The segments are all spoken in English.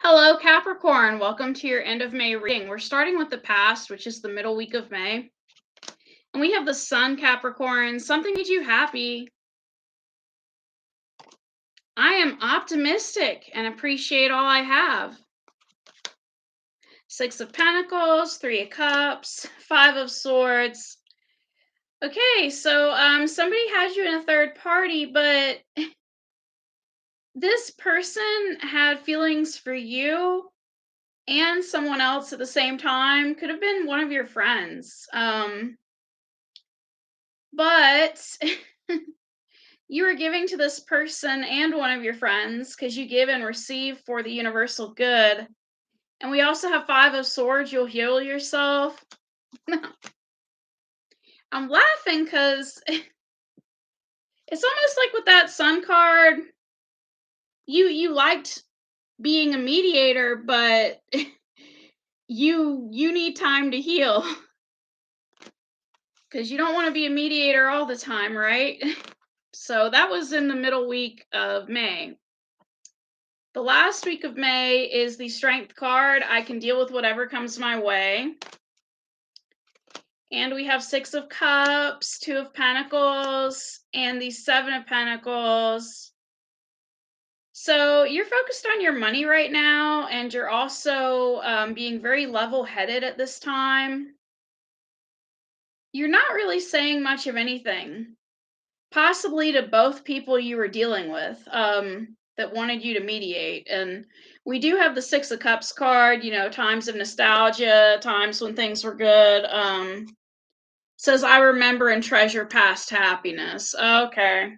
Hello, Capricorn. Welcome to your end of May reading. We're starting with the past, which is the middle week of May. And we have the Sun, Capricorn. Something made you happy. I am optimistic and appreciate all I have. Six of Pentacles, Three of Cups, Five of Swords. Okay, so somebody had you in a third party, but this person had feelings for you and someone else at the same time. Could have been one of your friends. But you are giving to this person and one of your friends because you give and receive for the universal good. And we also have Five of Swords. You'll heal yourself. I'm laughing because it's almost like with that Sun card, you liked being a mediator, but you need time to heal because you don't want to be a mediator all the time, right? So that was in the middle week of May. The last week of May is the Strength card. I can deal with whatever comes my way. And we have Six of Cups, Two of Pentacles, and the Seven of Pentacles. So you're focused on your money right now, and you're also being very level-headed at this time. You're not really saying much of anything, possibly to both people you were dealing with. That wanted you to mediate. And we do have the Six of Cups card, times of nostalgia, times when things were good. Says, I remember and treasure past happiness. Okay.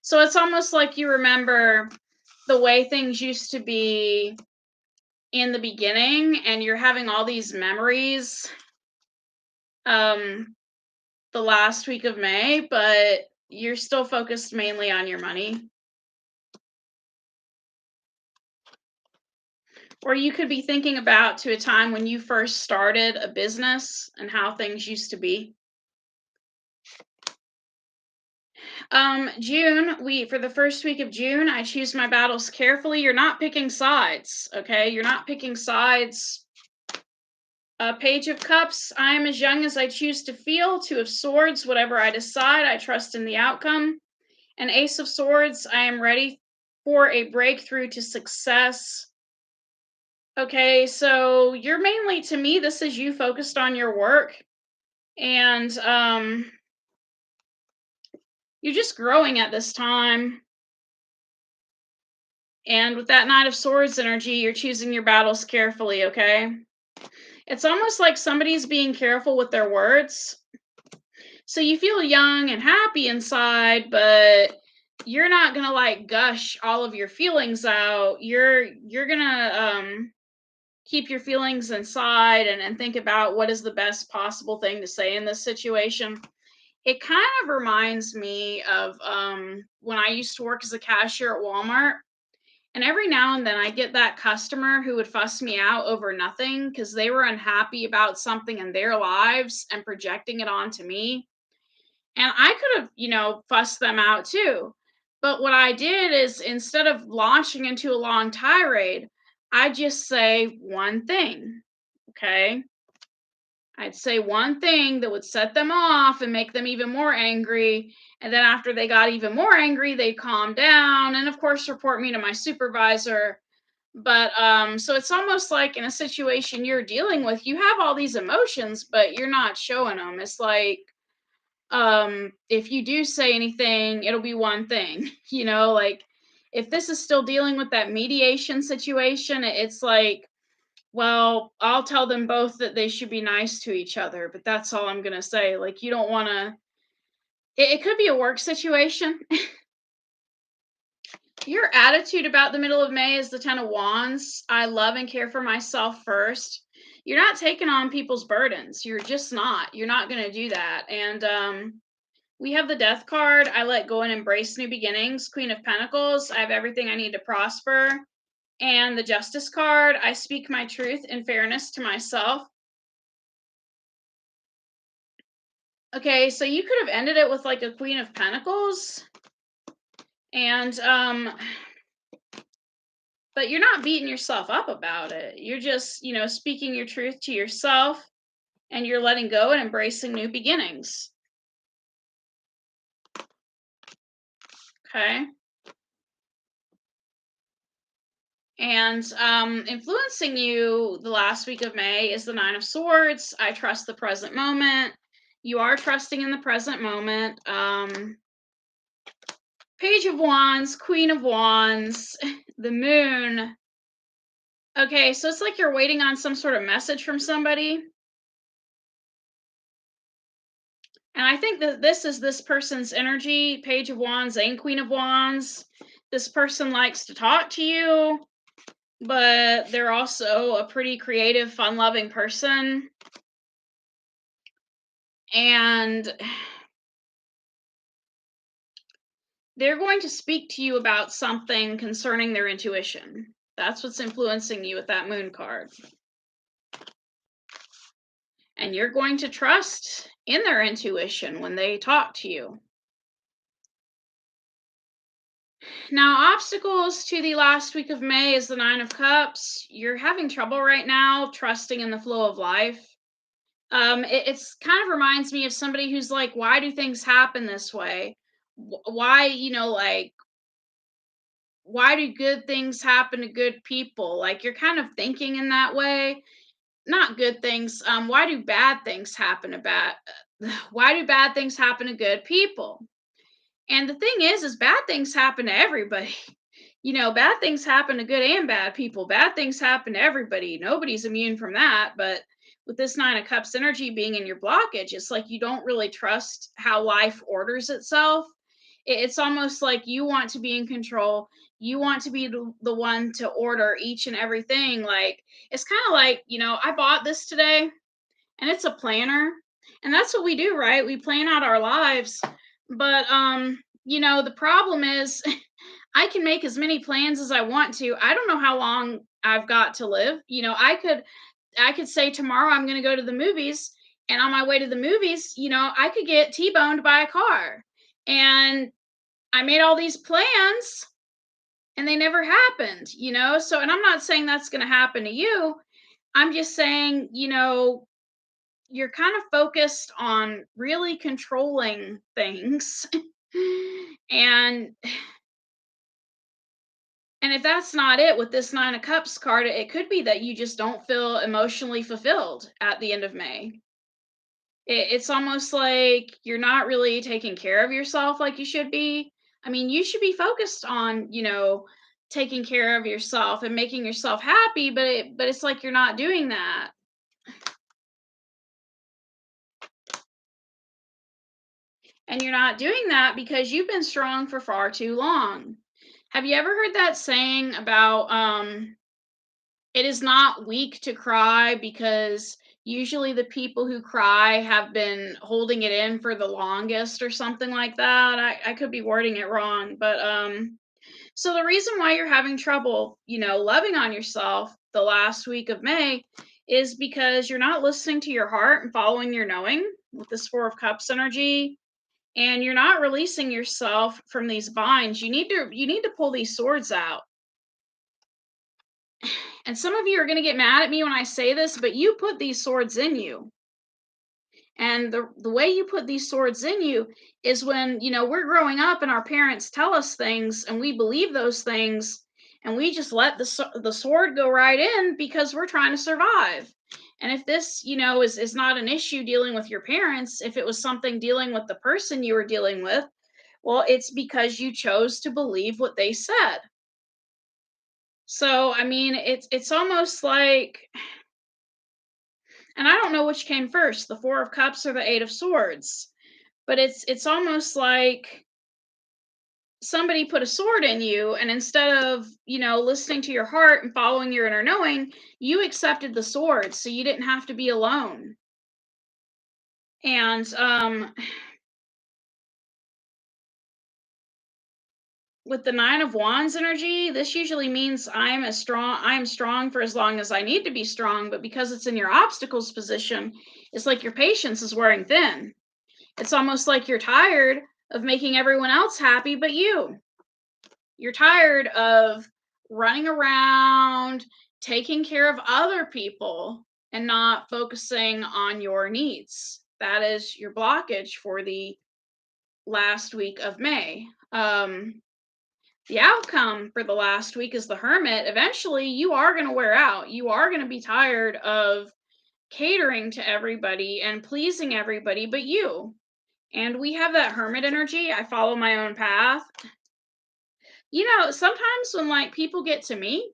So it's almost like you remember the way things used to be in the beginning, and you're having all these memories the last week of May, but you're still focused mainly on your money. Or you could be thinking about to a time when you first started a business and how things used to be. June, for the first week of June, I choose my battles carefully. You're not picking sides, okay? You're not picking sides. Page of Cups, I am as young as I choose to feel. Two of Swords, whatever I decide, I trust in the outcome. And Ace of Swords, I am ready for a breakthrough to success. Okay, so you're mainly, to me, this is you focused on your work, and you're just growing at this time. And with that Knight of Swords energy, you're choosing your battles carefully, okay? It's almost like somebody's being careful with their words. So you feel young and happy inside, but you're not gonna like gush all of your feelings out. You're gonna keep your feelings inside and think about what is the best possible thing to say in this situation. It kind of reminds me of when I used to work as a cashier at Walmart. And every now and then I get that customer who would fuss me out over nothing because they were unhappy about something in their lives and projecting it onto me. And I could have, fussed them out too. But what I did is, instead of launching into a long tirade, I just say one thing. Okay. I'd say one thing that would set them off and make them even more angry. And then after they got even more angry, they'd calm down and, of course, report me to my supervisor. But so it's almost like in a situation you're dealing with, you have all these emotions, but you're not showing them. It's like, if you do say anything, it'll be one thing, like if this is still dealing with that mediation situation, it's like, well, I'll tell them both that they should be nice to each other, but that's all I'm gonna say. Like, you don't want to. It could be a work situation. Your attitude about the middle of May is the Ten of Wands. I love and care for myself first. You're not taking on people's burdens. You're just not. You're not going to do that. And we have the Death card. I let go and embrace new beginnings. Queen of Pentacles. I have everything I need to prosper. And the Justice card. I speak my truth and fairness to myself. Okay, so you could have ended it with like a Queen of Pentacles. And but you're not beating yourself up about it. You're just, speaking your truth to yourself, and you're letting go and embracing new beginnings. Okay. And influencing you the last week of May is the Nine of Swords. I trust the present moment. You are trusting in the present moment. Page of Wands, Queen of Wands, the Moon. Okay, so it's like you're waiting on some sort of message from somebody. And I think that this is this person's energy, Page of Wands and Queen of Wands. This person likes to talk to you, but they're also a pretty creative, fun-loving person. And they're going to speak to you about something concerning their intuition. That's what's influencing you with that Moon card. And you're going to trust in their intuition when they talk to you. Now, obstacles to the last week of May is the Nine of Cups. You're having trouble right now trusting in the flow of life. It's kind of reminds me of somebody who's like, why do things happen this way? Why, why do good things happen to good people? Like, you're kind of thinking in that way. Not good things. Why do bad things happen to why do bad things happen to good people? And the thing is bad things happen to everybody. Bad things happen to good and bad people. Bad things happen to everybody. Nobody's immune from that. But with this Nine of Cups energy being in your blockage, it's like you don't really trust how life orders itself. It's almost like you want to be in control. You want to be the one to order each and everything. Like, it's kind of like, I bought this today, and it's a planner. And that's what we do, right? We plan out our lives. But the problem is I can make as many plans as I want to. I don't know how long I've got to live. I could say tomorrow I'm going to go to the movies, and on my way to the movies, I could get T-boned by a car. And I made all these plans and they never happened, So, and I'm not saying that's going to happen to you. I'm just saying, you're kind of focused on really controlling things. and and if that's not it with this Nine of Cups card, it could be that you just don't feel emotionally fulfilled at the end of May. It's almost like you're not really taking care of yourself like you should be. I mean, you should be focused on, taking care of yourself and making yourself happy, but it's like you're not doing that. And you're not doing that because you've been strong for far too long. Have you ever heard that saying about it is not weak to cry, because usually the people who cry have been holding it in for the longest, or something like that? I could be wording it wrong, but so the reason why you're having trouble, loving on yourself the last week of May is because you're not listening to your heart and following your knowing with this Four of Cups energy, and you're not releasing yourself from these binds. You need to pull these swords out. And some of you are going to get mad at me when I say this, but you put these swords in you. And the way you put these swords in you is when, we're growing up and our parents tell us things and we believe those things, and we just let the sword go right in because we're trying to survive. And if this, is not an issue dealing with your parents, if it was something dealing with the person you were dealing with, well, it's because you chose to believe what they said. So, I mean, it's almost like, and I don't know which came first, the Four of Cups or the Eight of Swords, but it's almost like somebody put a sword in you, and instead of, listening to your heart and following your inner knowing, you accepted the sword so you didn't have to be alone. And with the Nine of Wands energy, this usually means I am strong for as long as I need to be strong, but because it's in your obstacles position, it's like your patience is wearing thin. It's almost like you're tired of making everyone else happy but you. You're tired of running around, taking care of other people, and not focusing on your needs. That is your blockage for the last week of May. The outcome for the last week is the Hermit. Eventually, you are going to wear out. You are going to be tired of catering to everybody and pleasing everybody but you. And we have that Hermit energy. I follow my own path. Sometimes when like people get to me,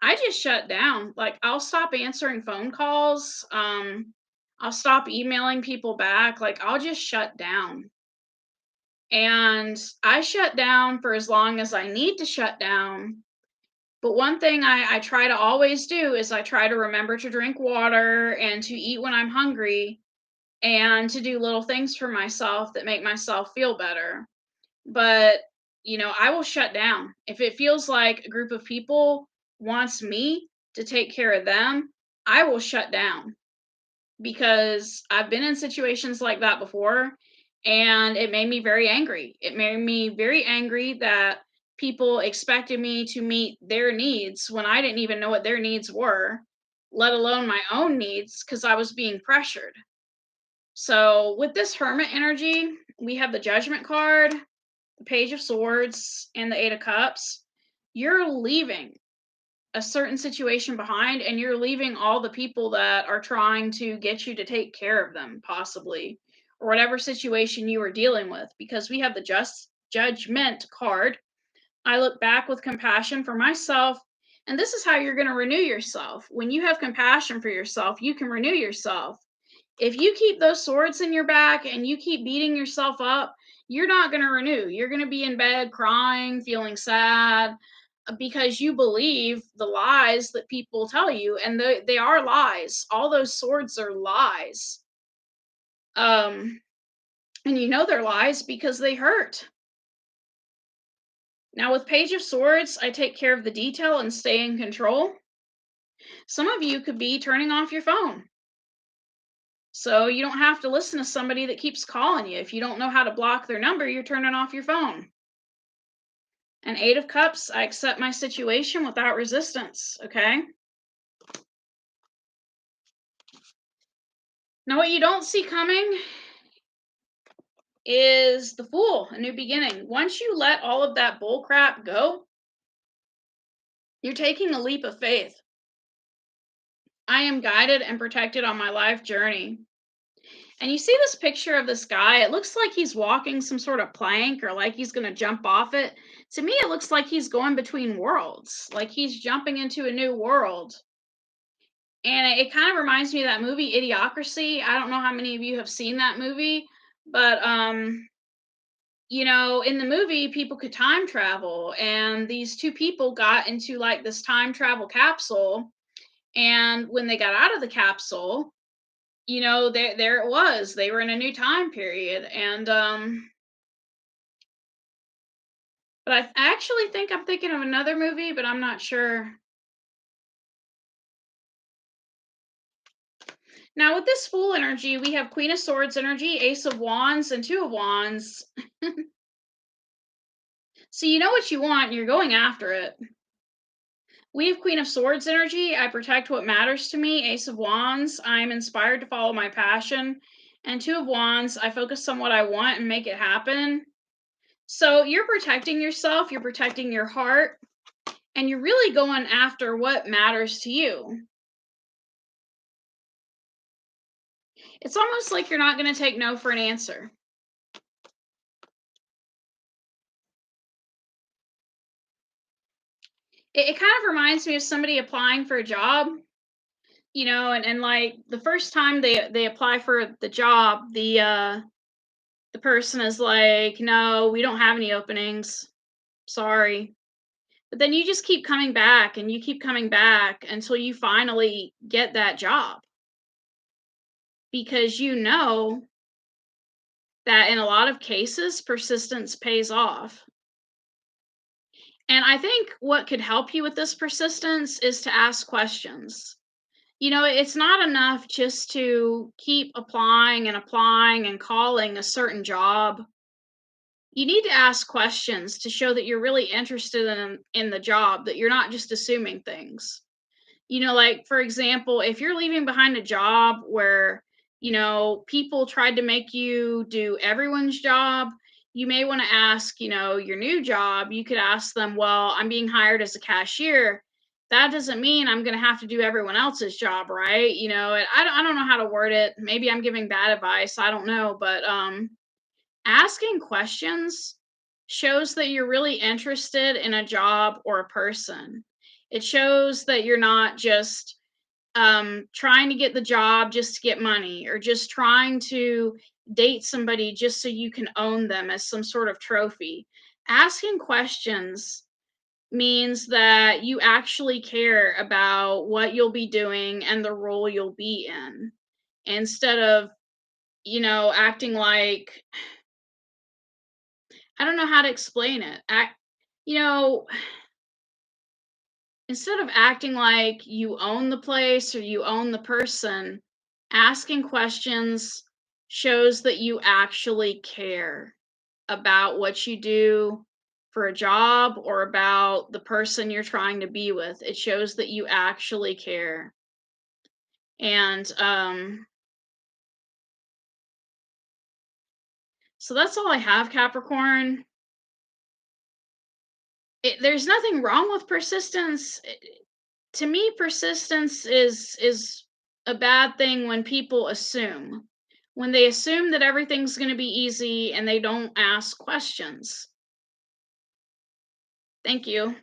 I just shut down. Like I'll stop answering phone calls. I'll stop emailing people back. Like I'll just shut down. And I shut down for as long as I need to shut down. But one thing I try to always do is I try to remember to drink water and to eat when I'm hungry and to do little things for myself that make myself feel better. But, I will shut down. If it feels like a group of people wants me to take care of them, I will shut down because I've been in situations like that before and it made me very angry. It made me very angry that people expected me to meet their needs when I didn't even know what their needs were, let alone my own needs because I was being pressured. So, with this Hermit energy, we have the Judgment card, the Page of Swords, and the Eight of Cups. You're leaving a certain situation behind and you're leaving all the people that are trying to get you to take care of them, possibly, or whatever situation you are dealing with, because we have the Judgment card. I look back with compassion for myself, and this is how you're going to renew yourself. When you have compassion for yourself, you can renew yourself. If you keep those swords in your back and you keep beating yourself up, you're not going to renew. You're going to be in bed crying, feeling sad because you believe the lies that people tell you, and they are lies. All those swords are lies. And they're lies because they hurt. Now, with Page of Swords, I take care of the detail and stay in control. Some of you could be turning off your phone. So you don't have to listen to somebody that keeps calling you. If you don't know how to block their number, you're turning off your phone. And Eight of Cups, I accept my situation without resistance, okay? Now, what you don't see coming is the Fool, a new beginning. Once you let all of that bull crap go, you're taking a leap of faith. I am guided and protected on my life journey. And you see this picture of this guy, it looks like he's walking some sort of plank or like he's going to jump off it. To me, it looks like he's going between worlds, like he's jumping into a new world. And it kind of reminds me of that movie Idiocracy. I don't know how many of you have seen that movie, but in the movie people could time travel, and these two people got into like this time travel capsule, and when they got out of the capsule, there it was. They were in a new time period, and but I actually think I'm thinking of another movie, but I'm not sure. Now, with this Fool energy, we have Queen of Swords energy, Ace of Wands, and Two of Wands. So you know what you want, and you're going after it. We have Queen of Swords energy. I protect what matters to me. Ace of Wands. I'm inspired to follow my passion. And Two of Wands. I focus on what I want and make it happen. So you're protecting yourself. You're protecting your heart. And you're really going after what matters to you. It's almost like you're not going to take no for an answer. It kind of reminds me of somebody applying for a job, and like the first time they apply for the job, the person is like, no, we don't have any openings, sorry. But then you just keep coming back and you keep coming back until you finally get that job, because you know that in a lot of cases persistence pays off. And I think what could help you with this persistence is to ask questions. It's not enough just to keep applying and calling a certain job. You need to ask questions to show that you're really interested in the job, that you're not just assuming things. Like, for example, if you're leaving behind a job where, people tried to make you do everyone's job, you may want to ask, your new job, you could ask them, well, I'm being hired as a cashier. That doesn't mean I'm going to have to do everyone else's job, right? And I don't know how to word it. Maybe I'm giving bad advice. I don't know. But asking questions shows that you're really interested in a job or a person. It shows that you're not just trying to get the job just to get money, or just trying to date somebody just so you can own them as some sort of trophy. Asking questions means that you actually care about what you'll be doing and the role you'll be in, instead of, acting like, I don't know how to explain it. You know, Instead of acting like you own the place or you own the person, asking questions shows that you actually care about what you do for a job or about the person you're trying to be with. It shows that you actually care. And so that's all I have, Capricorn. There's nothing wrong with persistence. To me, persistence is a bad thing when people assume. When they assume that everything's going to be easy and they don't ask questions. Thank you.